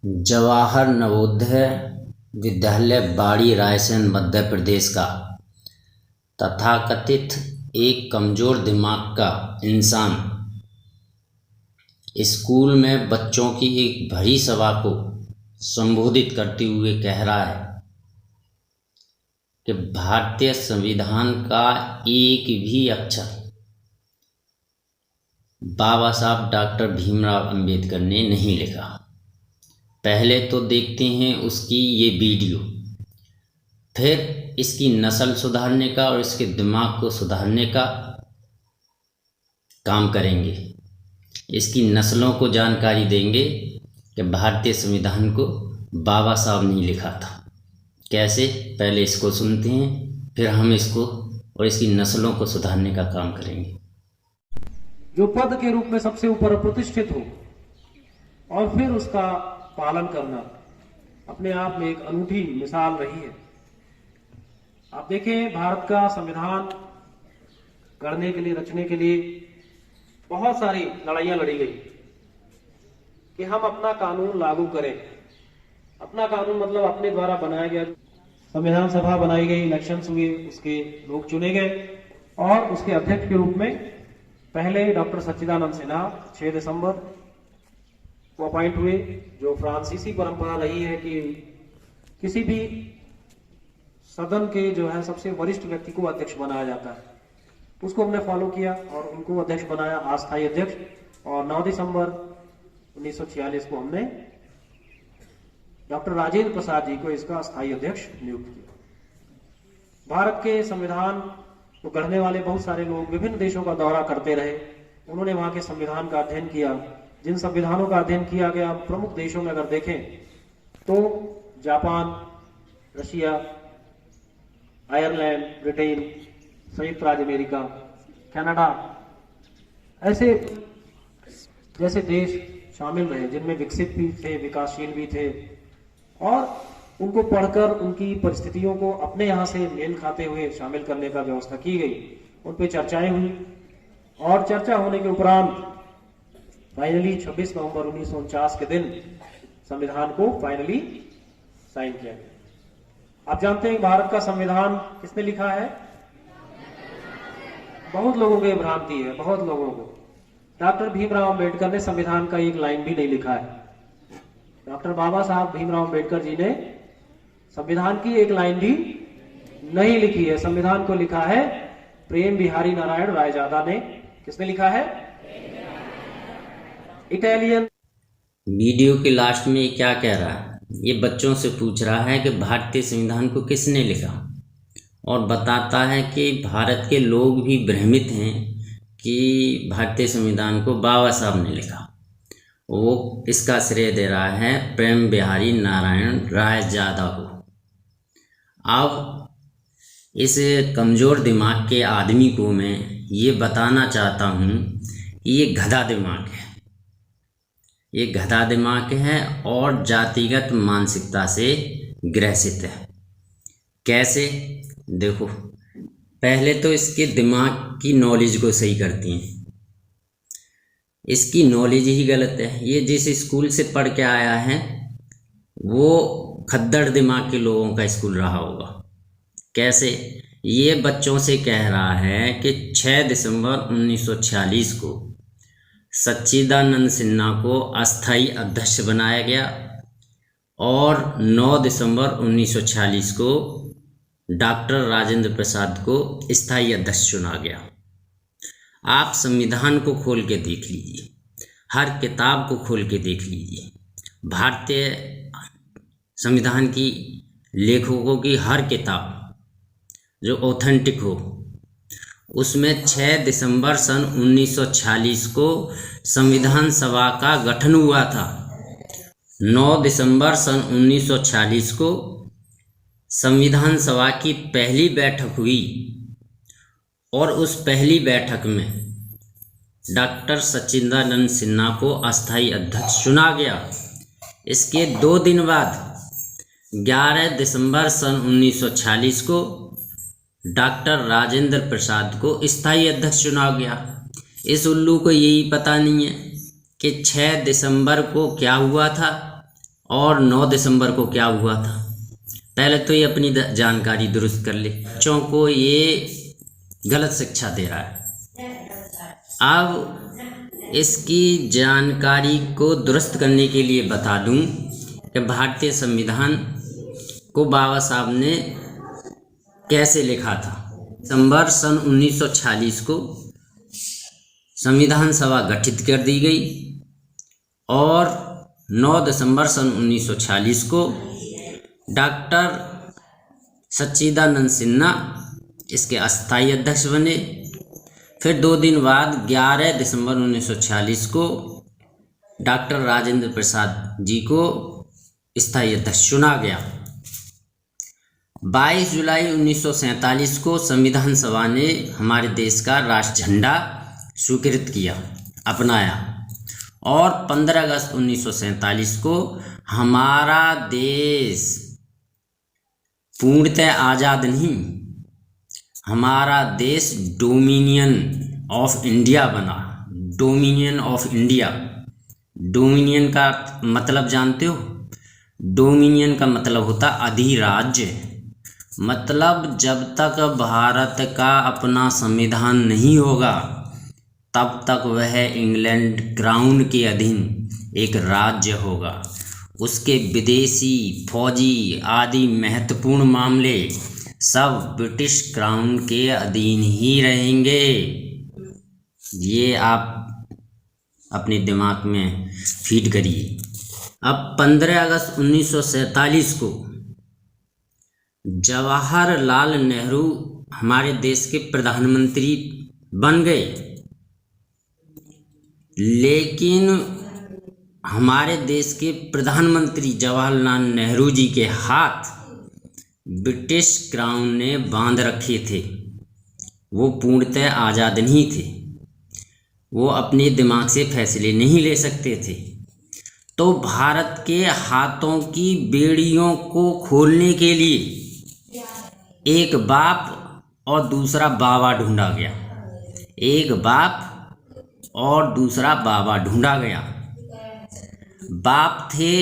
जवाहर नवोदय विद्यालय बाड़ी रायसेन मध्य प्रदेश का तथाकथित एक कमज़ोर दिमाग का इंसान स्कूल में बच्चों की एक भरी सभा को संबोधित करते हुए कह रहा है कि भारतीय संविधान का एक भी अक्षर बाबा साहब डॉक्टर भीमराव अंबेडकर ने नहीं लिखा। पहले तो देखते हैं उसकी ये वीडियो, फिर इसकी नस्ल सुधारने का और इसके दिमाग को सुधारने का काम करेंगे। इसकी नस्लों को जानकारी देंगे कि भारतीय संविधान को बाबा साहब ने लिखा था। कैसे, पहले इसको सुनते हैं, फिर हम इसको और इसकी नस्लों को सुधारने का काम करेंगे। जो पद के रूप में सबसे ऊपर प्रतिष्ठित हो और फिर उसका पालन करना अपने आप में एक अनूठी मिसाल रही है। आप देखें, भारत का संविधान गढ़ने के लिए, रचने के लिए बहुत सारी लड़ाइयां लड़ी गई कि हम अपना कानून लागू करें। अपना कानून मतलब अपने द्वारा बनाया गया। संविधान सभा बनाई गई, इलेक्शंस हुए, उसके लोग चुने गए और उसके अध्यक्ष के रूप में पहले डॉक्टर सच्चिदानंद सिन्हा 6 दिसंबर को अपॉइंट हुए, जो फ्रांसीसी परंपरा रही है कि किसी भी सदन के जो है सबसे वरिष्ठ व्यक्ति को अध्यक्ष बनाया जाता है। उसको हमने फॉलो किया और उनको अध्यक्ष बनाया, अस्थायी अध्यक्ष। और 9 दिसंबर 1946 को हमने डॉक्टर राजेंद्र प्रसाद जी को इसका अस्थायी अध्यक्ष नियुक्त किया। भारत के संविधान को गढ़ने वाले बहुत सारे लोग विभिन्न देशों का दौरा करते रहे। उन्होंने वहां के संविधान का अध्ययन किया। जिन संविधानों का अध्ययन किया गया प्रमुख देशों में अगर देखें तो जापान, रशिया, आयरलैंड, ब्रिटेन, संयुक्त राज्य अमेरिका, कनाडा, ऐसे जैसे देश शामिल रहे जिनमें विकसित भी थे, विकासशील भी थे, और उनको पढ़कर उनकी परिस्थितियों को अपने यहाँ से मेल खाते हुए शामिल करने का व्यवस्था की गई। उन पे चर्चाएं हुई और चर्चा होने के उपरांत फाइनली 26 नवंबर 1949 के दिन संविधान को फाइनली साइन किया गया। आप जानते हैं भारत का संविधान किसने लिखा है? बहुत लोगों को ये भ्रांति है, बहुत लोगों को। डॉक्टर भीमराव अंबेडकर ने संविधान का एक लाइन भी नहीं लिखा है। डॉक्टर बाबा साहब भीमराव अंबेडकर जी ने संविधान की एक लाइन भी नहीं लिखी है। संविधान को लिखा है प्रेम बिहारी नारायण रायजादा ने। किसने लिखा है? इटालियन। वीडियो के लास्ट में ये क्या कह रहा है? ये बच्चों से पूछ रहा है कि भारतीय संविधान को किसने लिखा, और बताता है कि भारत के लोग भी भ्रमित हैं कि भारतीय संविधान को बाबा साहब ने लिखा। वो इसका श्रेय दे रहा है प्रेम बिहारी नारायण रायजादा को। अब इस कमज़ोर दिमाग के आदमी को मैं ये बताना चाहता हूँ कि ये गधा दिमाग है। ये गधा दिमाग है और जातिगत मानसिकता से ग्रसित है। कैसे? देखो, पहले तो इसके दिमाग की नॉलेज को सही करती हैं। इसकी नॉलेज ही गलत है। ये जिस स्कूल से पढ़ के आया है वो खद्दड़ दिमाग के लोगों का स्कूल रहा होगा। कैसे? ये बच्चों से कह रहा है कि 6 दिसंबर 1946 को सच्चिदानंद सिन्हा को अस्थायी अध्यक्ष बनाया गया और 9 दिसंबर 1946 को डॉक्टर राजेंद्र प्रसाद को स्थायी अध्यक्ष चुना गया। आप संविधान को खोल के देख लीजिए, हर किताब को खोल के देख लीजिए। भारतीय संविधान की लेखकों की हर किताब जो ऑथेंटिक हो, उसमें 6 दिसंबर सन 1946 को संविधान सभा का गठन हुआ था। 9 दिसंबर सन 1946 को संविधान सभा की पहली बैठक हुई और उस पहली बैठक में डॉक्टर सच्चिदानंद सिन्हा को अस्थायी अध्यक्ष चुना गया। इसके 2 दिन बाद 11 दिसंबर सन 1946 को डॉक्टर राजेंद्र प्रसाद को स्थायी अध्यक्ष चुना गया। इस उल्लू को यही पता नहीं है कि 6 दिसंबर को क्या हुआ था और 9 दिसंबर को क्या हुआ था। पहले तो ये अपनी जानकारी दुरुस्त कर ले, बच्चों को ये गलत शिक्षा दे रहा है। अब इसकी जानकारी को दुरुस्त करने के लिए बता दूं कि भारतीय संविधान को बाबा साहब ने कैसे लिखा था। दिसंबर सन 1946 को संविधान सभा गठित कर दी गई और 9 दिसंबर सन 1946 को डॉक्टर सच्चिदानंद सिन्हा इसके अस्थायी अध्यक्ष बने। फिर 2 दिन बाद 11 दिसंबर 1946 को डॉक्टर राजेंद्र प्रसाद जी को स्थायी अध्यक्ष चुना गया। 22 जुलाई 1947 को संविधान सभा ने हमारे देश का राष्ट्र झंडा स्वीकृत किया, अपनाया और 15 अगस्त 1947 को हमारा देश पूर्णतः आज़ाद नहीं, हमारा देश डोमिनियन ऑफ इंडिया बना। डोमिनियन ऑफ इंडिया, डोमिनियन का मतलब जानते हो? डोमिनियन का मतलब होता अधिराज्य। मतलब जब तक भारत का अपना संविधान नहीं होगा तब तक वह इंग्लैंड क्राउन के अधीन एक राज्य होगा। उसके विदेशी, फौजी आदि महत्वपूर्ण मामले सब ब्रिटिश क्राउन के अधीन ही रहेंगे। ये आप अपने दिमाग में फीड करिए। अब 15 अगस्त 1947 को जवाहरलाल नेहरू हमारे देश के प्रधानमंत्री बन गए, लेकिन हमारे देश के प्रधानमंत्री जवाहरलाल नेहरू जी के हाथ ब्रिटिश क्राउन ने बांध रखे थे। वो पूर्णतः आज़ाद नहीं थे, वो अपने दिमाग से फैसले नहीं ले सकते थे। तो भारत के हाथों की बेड़ियों को खोलने के लिए एक बाप और दूसरा बाबा ढूंढा गया। एक बाप और दूसरा बाबा ढूंढा गया। बाप थे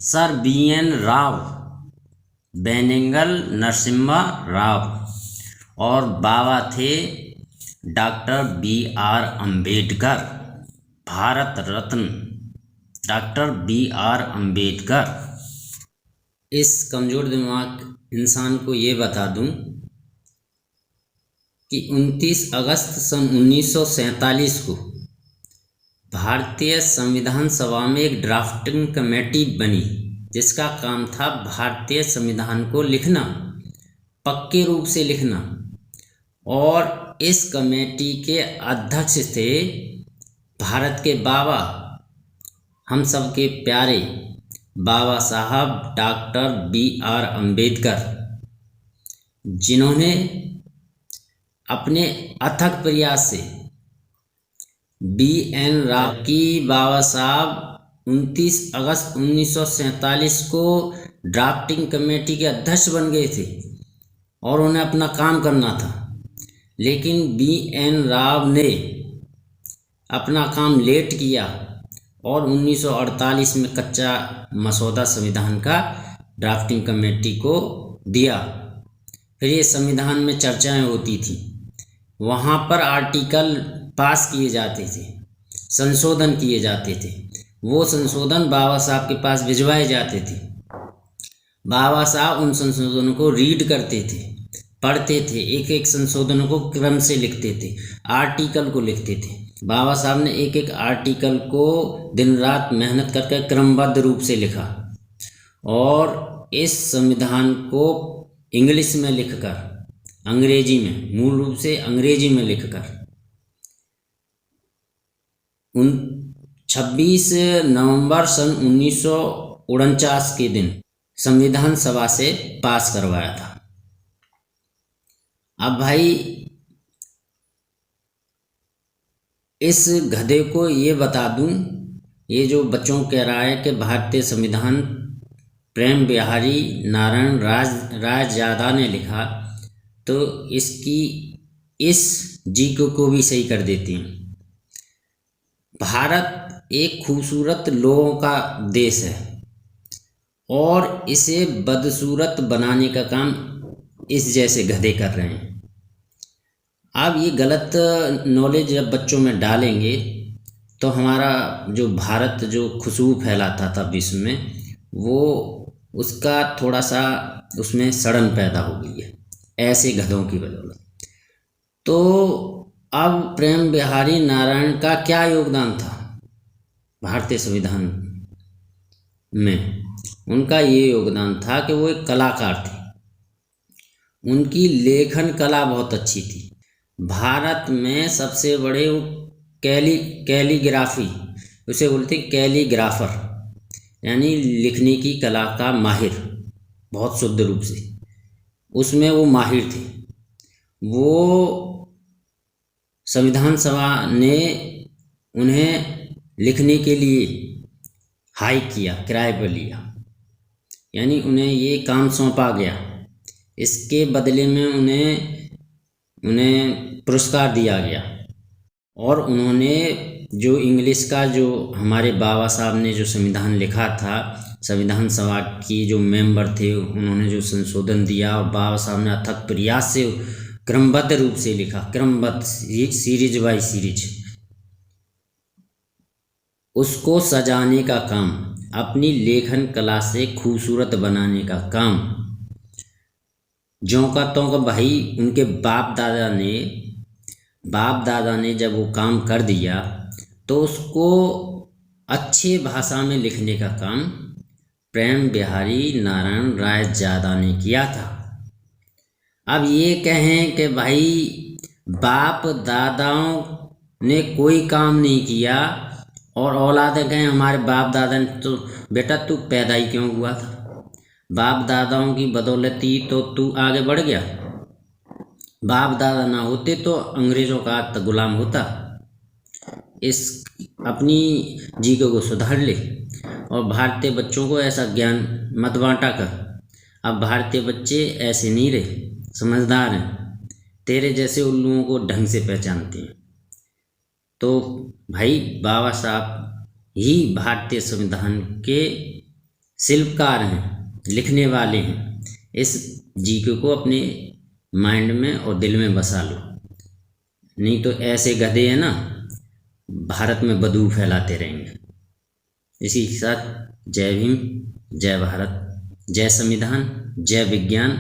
सर BN राव, बेनेगल नरसिम्हा राव, और बाबा थे doctor BR Ambedkar, Bharat Ratna doctor BR Ambedkar. इस कमज़ोर दिमाग इंसान को ये बता दूं कि 29 अगस्त सन 1947 को भारतीय संविधान सभा में एक ड्राफ्टिंग कमेटी बनी, जिसका काम था भारतीय संविधान को लिखना, पक्के रूप से लिखना। और इस कमेटी के अध्यक्ष थे भारत के बाबा, हम सबके प्यारे बाबा साहब डॉक्टर BR अम्बेडकर, जिन्होंने अपने अथक प्रयास से BN राव की बाबा साहब 29 अगस्त 1947 को ड्राफ्टिंग कमेटी के अध्यक्ष बन गए थे और उन्हें अपना काम करना था। लेकिन BN राव ने अपना काम लेट किया और 1948 में कच्चा मसौदा संविधान का ड्राफ्टिंग कमेटी को दिया। फिर ये संविधान में चर्चाएं होती थी, वहाँ पर आर्टिकल पास किए जाते थे, संशोधन किए जाते थे। वो संशोधन बाबा साहब के पास भिजवाए जाते थे। बाबा साहब उन संशोधनों को रीड करते थे, पढ़ते थे, एक एक संशोधनों को क्रम से लिखते थे, आर्टिकल को लिखते थे। बाबा साहब ने एक एक आर्टिकल को दिन रात मेहनत करके क्रमबद्ध रूप से लिखा और इस संविधान को इंग्लिश में लिखकर, अंग्रेजी में, मूल रूप से अंग्रेजी में लिखकर 26 नवंबर सन 1949 के दिन संविधान सभा से पास करवाया था। अब भाई इस गधे को ये बता दूं, ये जो बच्चों कह रहा है कि भारतीय संविधान प्रेम बिहारी नारायण रायजादा ने लिखा, तो इसकी इस जी को भी सही कर देती हैं। भारत एक खूबसूरत लोगों का देश है, और इसे बदसूरत बनाने का काम इस जैसे गधे कर रहे हैं। अब ये गलत नॉलेज जब बच्चों में डालेंगे तो हमारा जो भारत जो खुशबू फैलाता था विश्व में, वो उसका थोड़ा सा उसमें सड़न पैदा हो गई है ऐसे गधों की बदौलत। तो अब प्रेम बिहारी नारायण का क्या योगदान था भारतीय संविधान में? उनका ये योगदान था कि वो एक कलाकार थे, उनकी लेखन कला बहुत अच्छी थी। भारत में सबसे बड़े वो कैलीग्राफी, उसे बोलते हैं कैलीग्राफर, यानी लिखने की कला का माहिर, बहुत शुद्ध रूप से उसमें वो माहिर थे। वो संविधान सभा ने उन्हें लिखने के लिए हाइक किया, किराए पर लिया, यानी उन्हें ये काम सौंपा गया। इसके बदले में उन्हें पुरस्कार दिया गया। और उन्होंने जो इंग्लिश का जो हमारे बाबा साहब ने जो संविधान लिखा था, संविधान सभा की जो मेंबर थे, उन्होंने जो संशोधन दिया और बाबा साहब ने अथक प्रयास से क्रमबद्ध रूप से लिखा, क्रमबद्ध सीरीज बाय सीरीज, उसको सजाने का काम, अपनी लेखन कला से खूबसूरत बनाने का काम ज्यों का त्यों का भाई उनके बाप दादा ने जब वो काम कर दिया तो उसको अच्छे भाषा में लिखने का काम प्रेम बिहारी नारायण राय ज़्यादा ने किया था। अब ये कहें कि भाई बाप दादाओं ने कोई काम नहीं किया और औलादें कहें हमारे बाप दादा ने, तो बेटा तू पैदा ही क्यों हुआ था? बाप दादाओं की बदौलती तो तू आगे बढ़ गया। बाप दादा ना होते तो अंग्रेज़ों का गुलाम होता। इस अपनी जीको को सुधार ले और भारतीय बच्चों को ऐसा ज्ञान मत बांटा कर। अब भारतीय बच्चे ऐसे नहीं रहे, समझदार हैं, तेरे जैसे उल्लुओं को ढंग से पहचानते हैं। तो भाई बाबा साहब ही भारतीय संविधान के शिल्पकार हैं, लिखने वाले हैं। इस जीके को अपने माइंड में और दिल में बसा लो, नहीं तो ऐसे गधे हैं ना, भारत में बदबू फैलाते रहेंगे। इसी के साथ जय भीम, जय भारत, जय संविधान, जय विज्ञान।